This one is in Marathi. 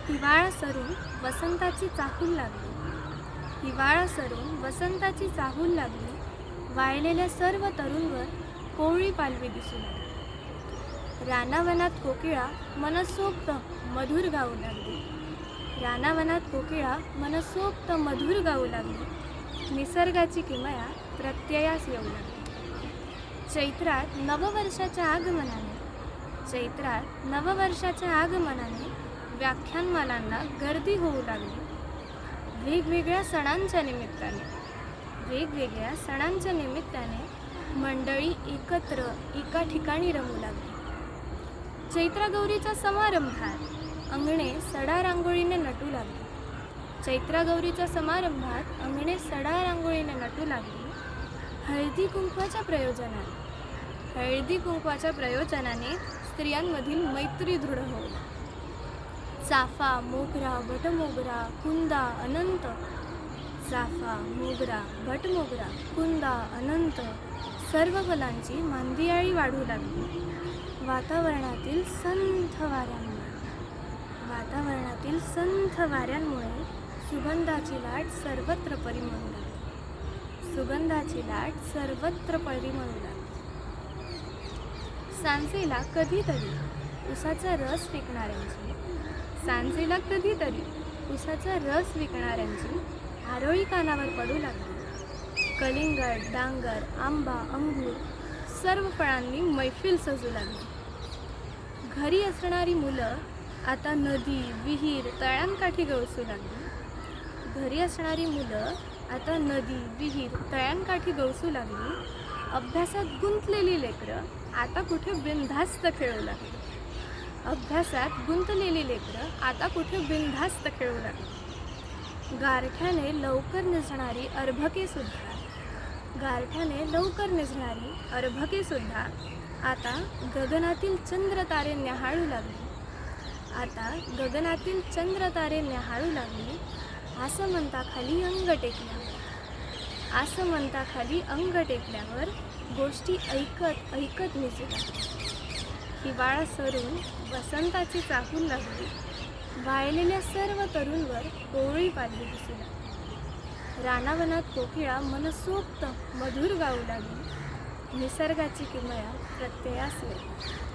हिवाळा सरून वसंताची चाहूल लागली. हिवाळा सरून वसंताची चाहूल लागली. वाळलेल्या सर्व तरूंवर कोवळी पालवी दिसू लागली. रानावनात कोकिळा मनसोक्त मधुर गाऊ लागली. रानावनात कोकिळा मनसोक्त मधुर गाऊ लागली. निसर्गाची किमया प्रत्ययास येऊ लागली. चैत्रात नववर्षाच्या आगमनाने व्याख्यानमालांना गर्दी होऊ लागली. वेगवेगळ्या सणांच्या निमित्ताने मंडळी एकत्र एका ठिकाणी रमू लागली. चैत्रगौरीच्या समारंभात अंगणे सडा रांगोळीने नटू लागली. हळदी कुंकवाच्या प्रयोजनाने स्त्रियांमधील मैत्री दृढ होईल. चाफा, मोगरा, भटमोगरा, कुंदा, अनंत सर्व फुलांची मांदियाळी वाढू लागली. वातावरणातील संथ वाऱ्यांमुळे सुगंधाची लाट सर्वत्र परिमळू लागली. सांजेला कधीतरी उसाचा रस विकणाऱ्यांची आरोळी कानावर पडू लागली. कलिंगड, डांगर, आंबा, अंगूर सर्व फळांनी मैफिल सजू लागली. घरी असणारी मुलं आता नदी, विहीर, तळ्यांकाठी गवसू लागली. अभ्यासात गुंतलेली लेकरं आता कुठे बिनधास्त खेळू लागली. गारठ्याने लवकर निजणारी अर्भके सुद्धा आता गगनातील चंद्रतारे न्याहाळू लागली. असं म्हणता खाली अंग टेकल्यावर गोष्टी ऐकत निजू लागली. हिवाळा सरून वसंताची चाहूल लागली. वाळलेल्या सर्व तरूंवर कोवळी पालवी दिसू लागली. रानावनात कोकिळा मनसोक्त मधुर गाऊ लागली. निसर्गाची किमया प्रत्ययास येईल.